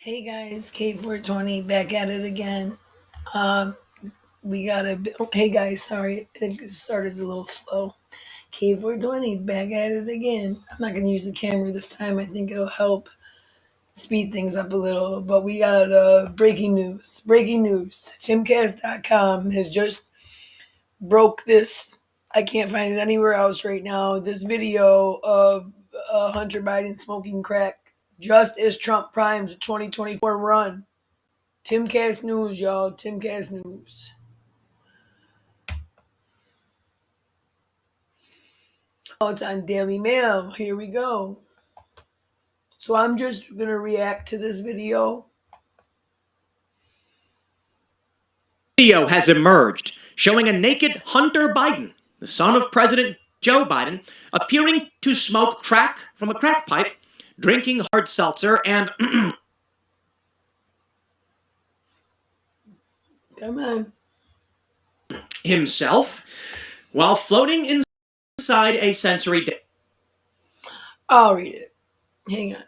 Hey guys, K420 back at it again. Um, we got a hey guys, sorry, it started a little slow. K420 back at it again. I'm not gonna use the camera this time. I think it'll help speed things up a little. But we got breaking news. Breaking news. Timcast.com has just broke this. I can't find it anywhere else right now. This video of Hunter Biden smoking crack just as Trump primes the 2024 run. Timcast News, y'all. Timcast News. Oh, it's on Daily Mail. Here we go. So I'm just going to react to this video. Video has emerged showing a naked Hunter Biden, the son of President Joe Biden, appearing to smoke crack from a crack pipe, drinking hard seltzer, and Come on. himself while floating inside a sensory I'll read it. Hang on.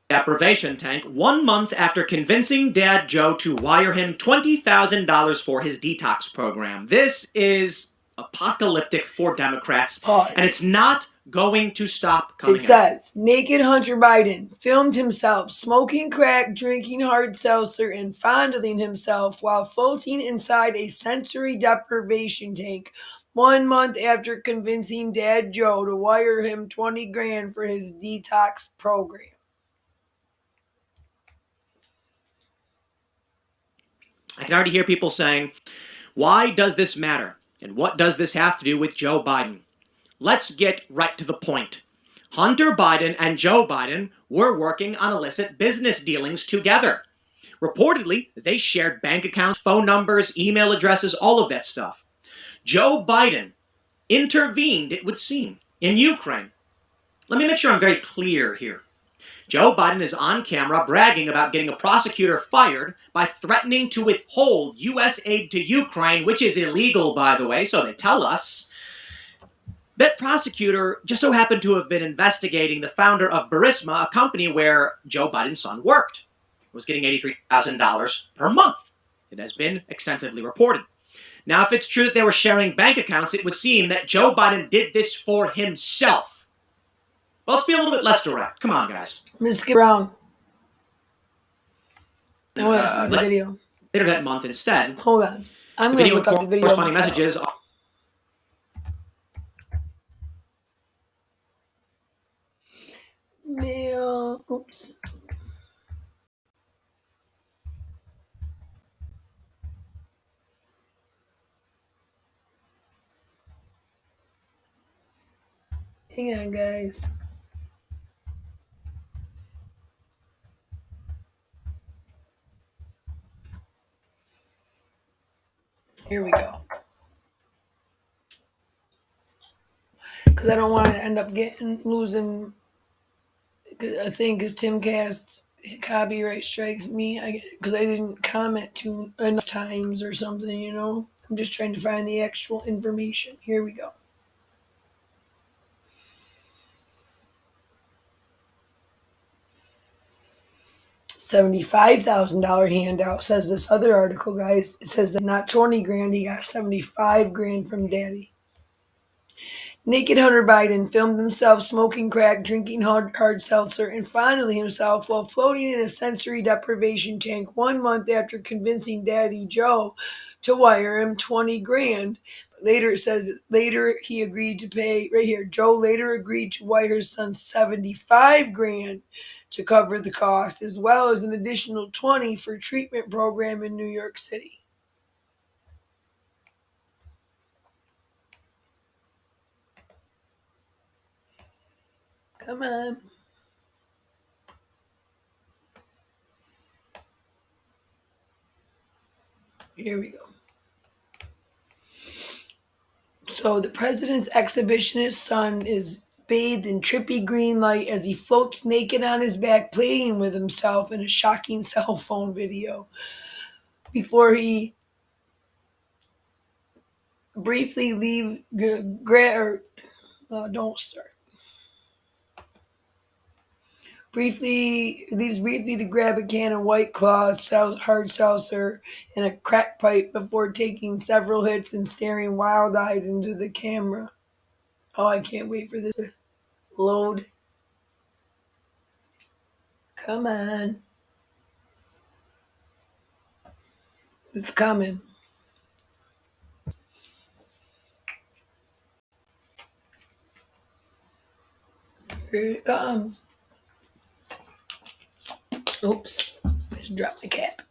deprivation tank 1 month after convincing Dad Joe to wire him $20,000 for his detox program. This is apocalyptic for Democrats, Pause. and it's not going to stop It coming out. says, naked Hunter Biden filmed himself smoking crack, drinking hard seltzer, and fondling himself while floating inside a sensory deprivation tank 1 month after convincing Dad Joe to wire him 20 grand for his detox program. I can already hear people saying, why does this matter? And what does this have to do with Joe Biden? Let's get right to the point. Hunter Biden and Joe Biden were working on illicit business dealings together. Reportedly, they shared bank accounts, phone numbers, email addresses, all of that stuff. Joe Biden intervened, it would seem, in Ukraine. Let me make sure I'm very clear here. Joe Biden is on camera bragging about getting a prosecutor fired by threatening to withhold U.S. aid to Ukraine, which is illegal, by the way, so they tell us. That prosecutor just so happened to have been investigating the founder of Burisma, a company where Joe Biden's son worked. Was getting $83,000 per month. It has been extensively reported. Now, if it's true that they were sharing bank accounts, it would seem that Joe Biden did this for himself. Well, let's be a little bit less direct. Come on, guys. I'm going to skip around. I want to see the video. Later that month instead. Hold on. I'm going to look up the video corresponding myself. messages. Mail. Oops. Hang on, guys. Here we go. Because I don't want to end up losing. I think because Timcast copyright strikes me, because I didn't comment too enough times or something. I'm just trying to find the actual information. Here we go. $75,000 handout, says this other article, guys. It says that not 20 grand, he got 75 grand from daddy. Naked Hunter Biden filmed himself smoking crack, drinking hard seltzer, and fondling himself while floating in a sensory deprivation tank 1 month after convincing Daddy Joe to wire him 20 grand. Later, it says later he agreed to pay, right here, Joe later agreed to wire his son 75 grand to cover the cost, as well as an additional 20 for treatment program in New York City. Come on. Here we go. So the president's exhibitionist son is bathed in trippy green light as he floats naked on his back, playing with himself in a shocking cell phone video before he briefly don't start. leaves briefly to grab a can of White Claw, hard seltzer, and a crack pipe before taking several hits and staring wild-eyed into the camera. Oh, I can't wait for this to load. Come on. It's coming. Here it comes. Oops. Just dropped my cap.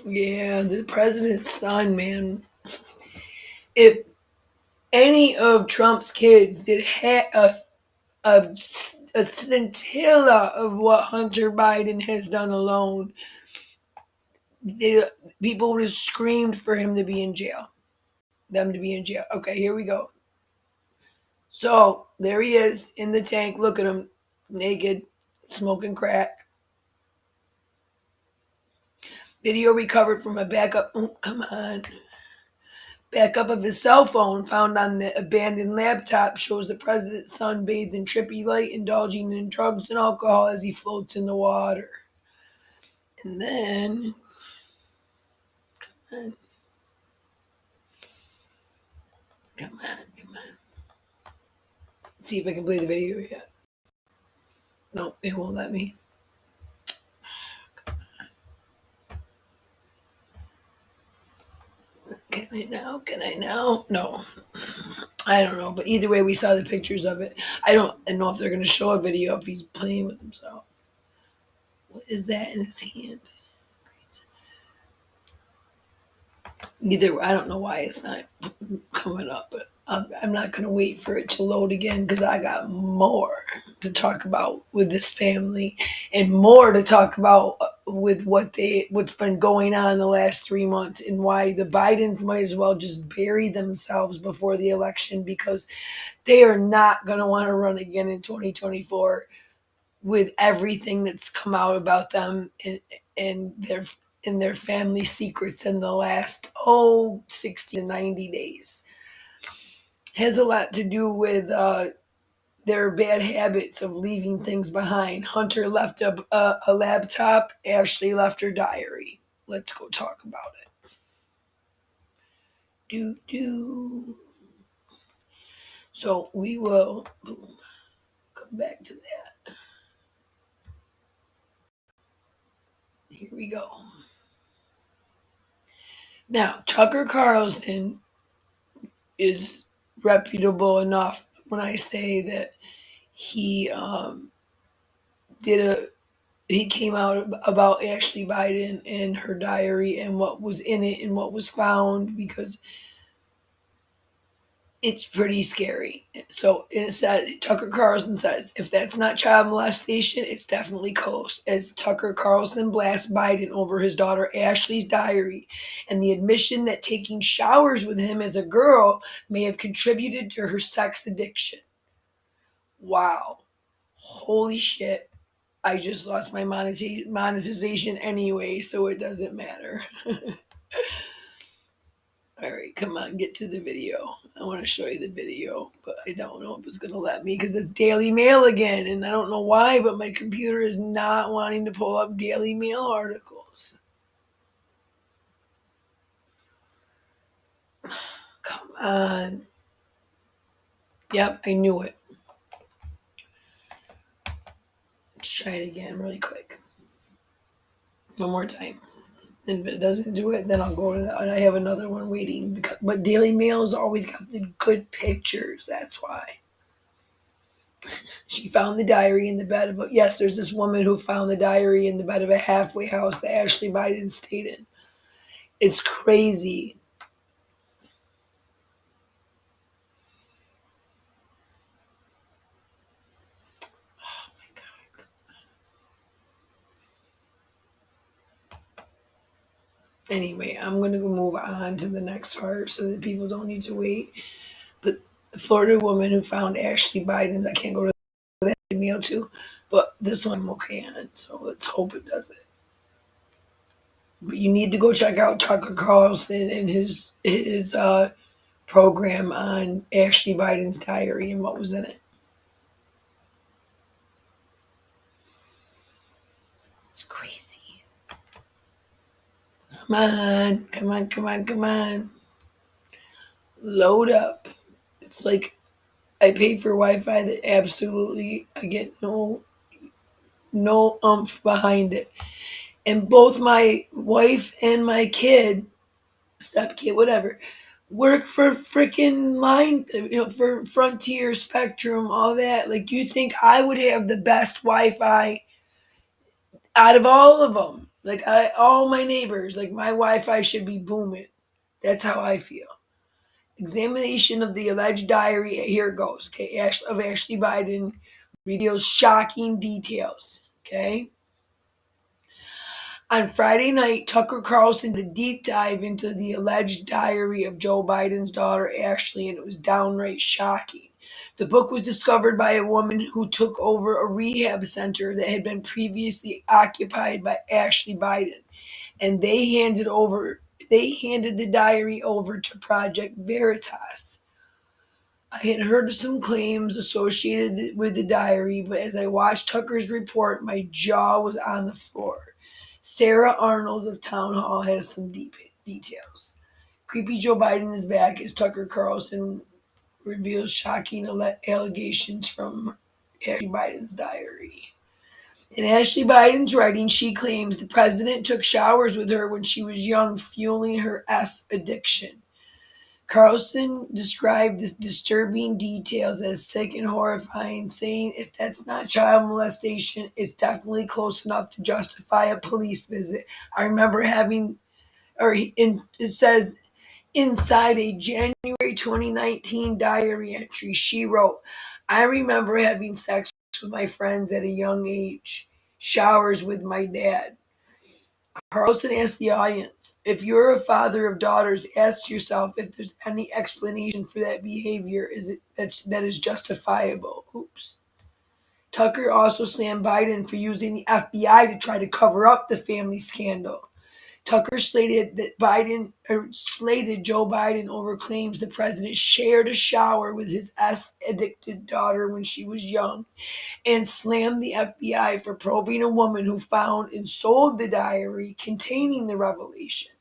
Yeah, the president's son, man. If any of Trump's kids did a scintilla of what Hunter Biden has done alone, people would have screamed for him to be in jail. Them to be in jail. Okay, here we go. So there he is in the tank. Look at him, naked, smoking crack. Video recovered from a backup. Oh, come on. Backup of his cell phone found on the abandoned laptop shows the president's son bathed in trippy light, indulging in drugs and alcohol as he floats in the water. And then, come on. See if I can play the video yet. No, it won't let me. Can I now? Can I now? No. I don't know. But either way, we saw the pictures of it. I don't know if they're going to show a video if he's playing with himself. What is that in his hand? Either I don't know why it's not coming up, but I'm not going to wait for it to load again because I got more to talk about with this family and more to talk about with what's been going on the last 3 months and why the Bidens might as well just bury themselves before the election because they are not going to want to run again in 2024 with everything that's come out about them and their family secrets in the last 60 to 90 days. Has a lot to do with their bad habits of leaving things behind. Hunter left a laptop. Ashley left her diary. Let's go talk about it. So we will come back to that. Here we go. Now, Tucker Carlson is reputable enough when I say that he he came out about Ashley Biden and her diary and what was in it and what was found because it's pretty scary. So it says Tucker Carlson says if that's not child molestation, it's definitely close. As Tucker Carlson blasts Biden over his daughter Ashley's diary and the admission that taking showers with him as a girl may have contributed to her sex addiction. Wow. Holy shit. I just lost my monetization anyway, so it doesn't matter. All right, come on, get to the video. I want to show you the video, but I don't know if it's going to let me because it's Daily Mail again, and I don't know why, but my computer is not wanting to pull up Daily Mail articles. Come on. Yep, I knew it. Let's try it again really quick. One more time. And if it doesn't do it, then I'll go to that. And I have another one waiting. But Daily Mail's always got the good pictures. That's why. She found the diary in the bed of yes, there's this woman who found the diary in the bed of a halfway house that Ashley Biden stayed in. It's crazy. Oh my God. Anyway, I'm going to move on to the next part so that people don't need to wait. But the Florida woman who found Ashley Biden's, I can't go to that email too, but this one I'm okay on. So let's hope it does it. But you need to go check out Tucker Carlson and his program on Ashley Biden's diary and what was in it. crazy. Come on, come on, come on, come on. Load up. It's like I pay for Wi-Fi that absolutely I get no umph behind it. And both my wife and my kid, stepkid, whatever, work for freaking line, for Frontier, Spectrum, all that. Like, you think I would have the best Wi-Fi out of all of them? Like, all my neighbors, like my Wi-Fi should be booming. That's how I feel. Examination of the alleged diary. Here it goes. Okay, of Ashley Biden reveals shocking details. Okay. On Friday night, Tucker Carlson did a deep dive into the alleged diary of Joe Biden's daughter, Ashley, and it was downright shocking. The book was discovered by a woman who took over a rehab center that had been previously occupied by Ashley Biden, and they handed the diary over to Project Veritas. I had heard of some claims associated with the diary, but as I watched Tucker's report, my jaw was on the floor. Sarah Arnold of Town Hall has some deep details. Creepy Joe Biden is back as Tucker Carlson reveals shocking allegations from Ashley Biden's diary. In Ashley Biden's writing, she claims the president took showers with her when she was young, fueling her S addiction. Carlson described the disturbing details as sick and horrifying, saying if that's not child molestation, it's definitely close enough to justify a police visit. I remember it says inside a January 2019 diary entry, she wrote, I remember having sex with my friends at a young age, showers with my dad. Carlson asked the audience, if you're a father of daughters, ask yourself if there's any explanation for that behavior. That is justifiable? Oops. Tucker also slammed Biden for using the FBI to try to cover up the family scandal. Tucker slated Joe Biden over claims the president shared a shower with his S-addicted daughter when she was young, and slammed the FBI for probing a woman who found and sold the diary containing the revelation.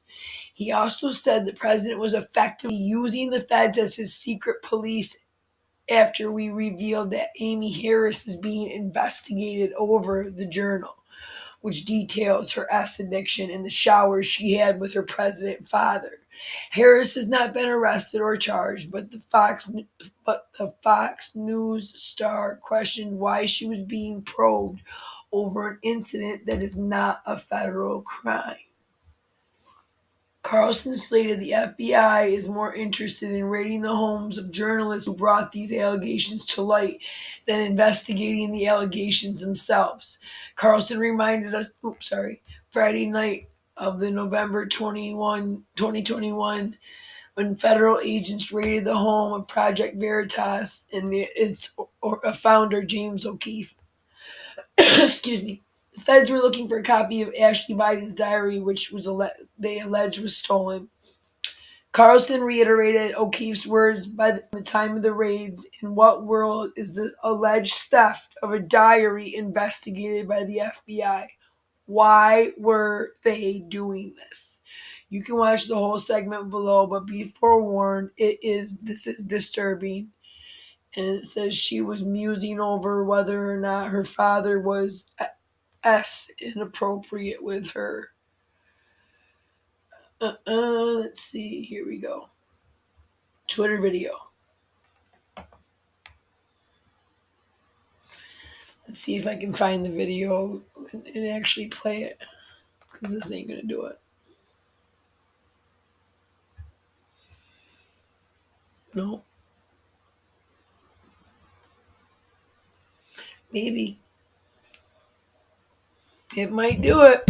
He also said the president was effectively using the feds as his secret police after we revealed that Amy Harris is being investigated over the journal, which details her S addiction and the showers she had with her president father. Harris has not been arrested or charged, but the Fox News star questioned why she was being probed over an incident that is not a federal crime. Carlson slated the FBI is more interested in raiding the homes of journalists who brought these allegations to light than investigating the allegations themselves. Carlson reminded us, Friday night of the November 2021, when federal agents raided the home of Project Veritas and its founder, James O'Keefe. Excuse me. The feds were looking for a copy of Ashley Biden's diary, which they alleged was stolen. Carlson reiterated O'Keefe's words by the time of the raids. In what world is the alleged theft of a diary investigated by the FBI? Why were they doing this? You can watch the whole segment below, but be forewarned, this is disturbing. And it says she was musing over whether or not her father was inappropriate with her. Let's see. Here we go. Twitter video. Let's see if I can find the video and actually play it, because this ain't gonna do it. No. Maybe. It might do it.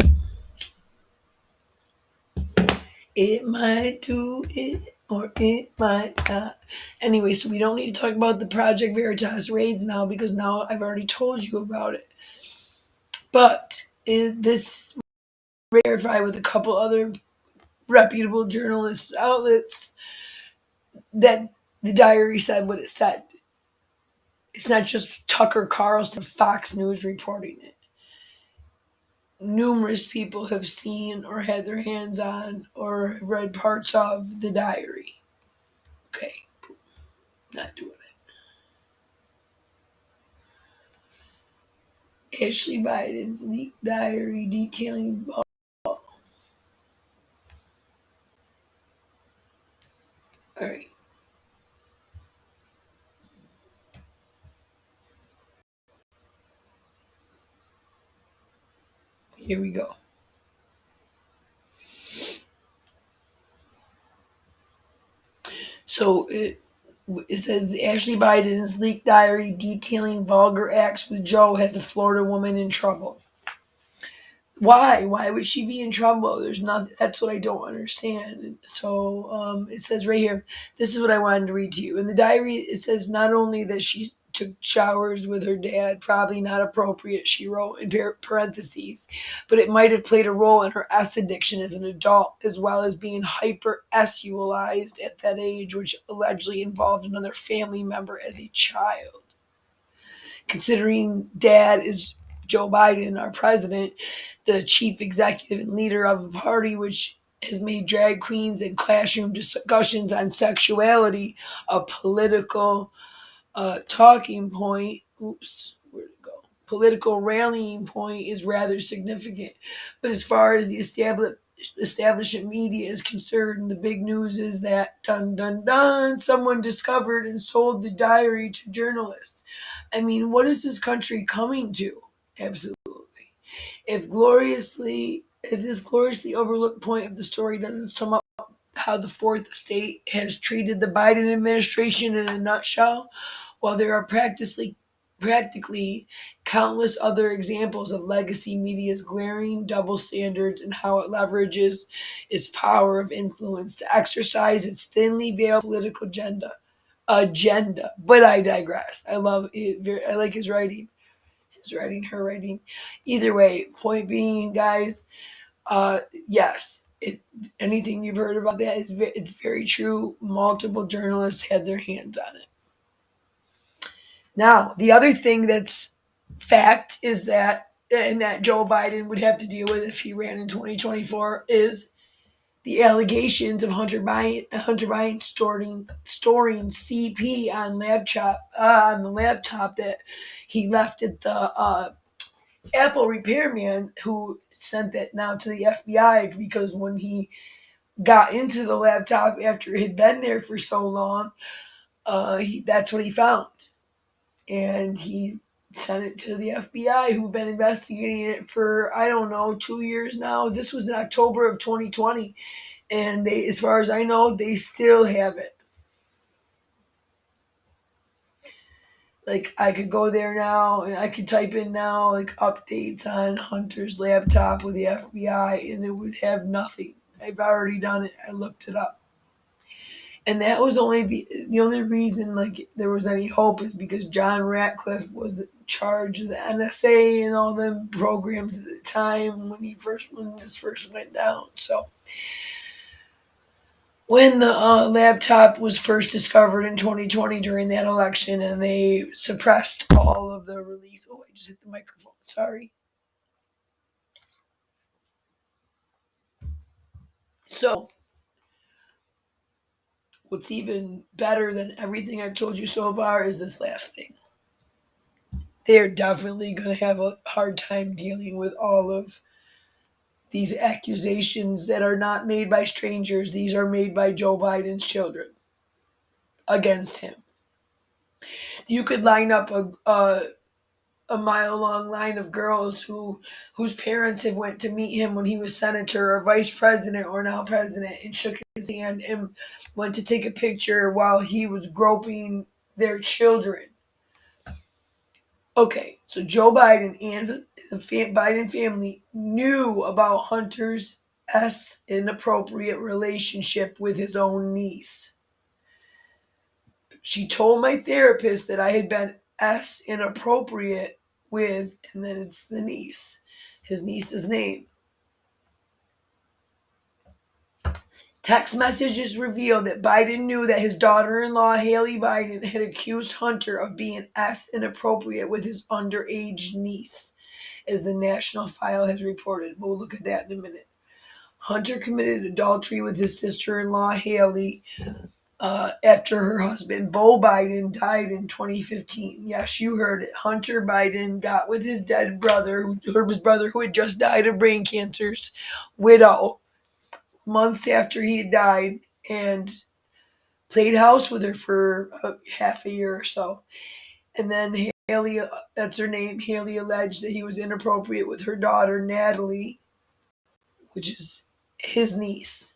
It might do it, or it might not. Anyway, so we don't need to talk about the Project Veritas raids now, because now I've already told you about it. But this verified with a couple other reputable journalists outlets that the diary said what it said. It's not just Tucker Carlson, Fox News reporting it. numerous people have seen or had their hands on or have read parts of the diary. Okay, not doing it. Ashley Biden's leaked diary detailing. All right, here we go. So it says Ashley Biden's leaked diary detailing vulgar acts with Joe has a Florida woman in trouble. Why? Why would she be in trouble? There's not. That's what I don't understand. So it says right here. This is what I wanted to read to you. In the diary, it says not only that she took showers with her dad, probably not appropriate. She wrote in parentheses, but it might have played a role in her S addiction as an adult, as well as being hyper sexualized at that age, which allegedly involved another family member as a child. Considering dad is Joe Biden, our president, the chief executive and leader of a party which has made drag queens and classroom discussions on sexuality a political talking point. Oops, where'd it go? Political rallying point is rather significant. But as far as the establishment media is concerned, the big news is that dun dun dun, someone discovered and sold the diary to journalists. I mean, what is this country coming to? Absolutely. If this gloriously overlooked point of the story doesn't sum up how the fourth estate has treated the Biden administration in a nutshell, while there are practically countless other examples of legacy media's glaring double standards and how it leverages its power of influence to exercise its thinly veiled political agenda. But I digress. I love it. I like his writing. His writing, her writing. Either way, point being, guys, yes, anything you've heard about that is it's very true. Multiple journalists had their hands on it. Now, the other thing that's fact is that, and that Joe Biden would have to deal with if he ran in 2024, is the allegations of Hunter Biden storing CP on the laptop that he left at the Apple repairman, who sent that now to the FBI because when he got into the laptop after it had been there for so long, that's what he found, and he sent it to the FBI, who've been investigating it for I don't know 2 years now. This was in October of 2020, and they, as far as I know, they still have it. Like I could go there now and I could type in now like updates on Hunter's laptop with the FBI, and it would have nothing. I've already done it. I looked it up. And that was the only reason like there was any hope is because John Ratcliffe was in charge of the NSA and all them programs at the time when this first went down. So when the laptop was first discovered in 2020 during that election, and they suppressed all of the release. Oh, I just hit the microphone. Sorry. So what's even better than everything I've told you so far is this last thing. They're definitely going to have a hard time dealing with all of these accusations that are not made by strangers. These are made by Joe Biden's children against him. You could line up a mile long line of girls whose parents have went to meet him when he was senator or vice president or now president and shook his hand and went to take a picture while he was groping their children. Okay, so Joe Biden and the Biden family knew about Hunter's inappropriate relationship with his own niece. She told my therapist that I had been inappropriate with, and then it's the niece, his niece's name. Text messages reveal that Biden knew that his daughter-in-law, Haley Biden, had accused Hunter of being inappropriate with his underage niece, as the National File has reported. We'll look at that in a minute. Hunter committed adultery with his sister-in-law, Haley, after her husband, Beau Biden, died in 2015. Yes, you heard it. Hunter Biden got with his dead brother, his brother who had just died of brain cancer's widow, months after he had died, and played house with her for half a year or so. And then Haley, that's her name, Haley alleged that he was inappropriate with her daughter, Natalie, which is his niece.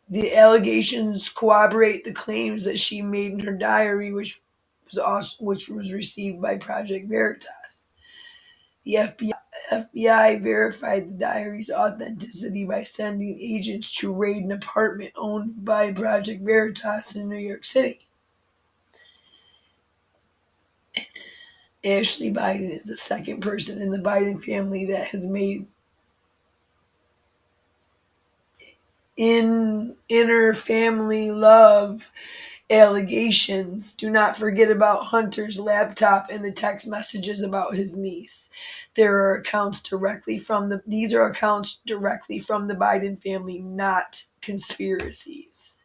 The allegations corroborate the claims that she made in her diary, which was received by Project Veritas. The FBI verified the diary's authenticity by sending agents to raid an apartment owned by Project Veritas in New York City. Ashley Biden is the second person in the Biden family that has made inner family love allegations. Do not forget about Hunter's laptop and the text messages about his niece. There are accounts directly from these are accounts directly from the Biden family, not conspiracies.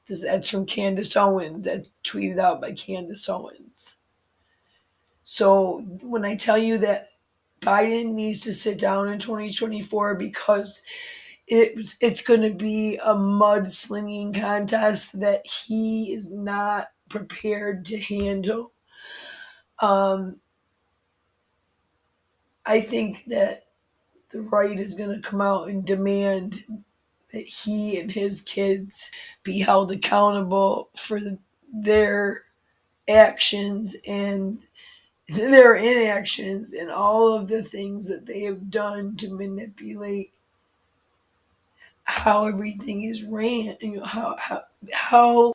That's from Candace Owens. That's tweeted out by Candace Owens. So when I tell you that Biden needs to sit down in 2024 because it's going to be a mudslinging contest that he is not prepared to handle. I think that the right is going to come out and demand that he and his kids be held accountable for their actions and their inactions and all of the things that they have done to manipulate how everything is ran, how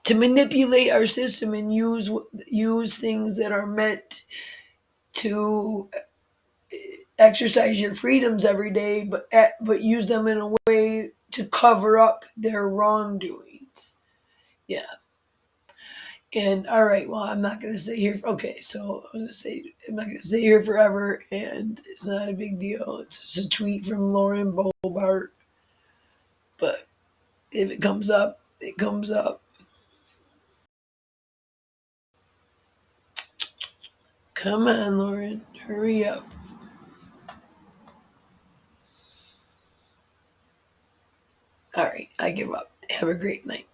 to manipulate our system and use things that are meant to exercise your freedoms every day, but use them in a way to cover up their wrongdoings. Yeah. And all right, well, I'm not going to sit here. Okay, so I'm going to say I'm not going to sit here forever, and it's not a big deal. It's just a tweet from Lauren Boebert. But if it comes up, it comes up. Come on, Lauren, hurry up. All right, I give up. Have a great night.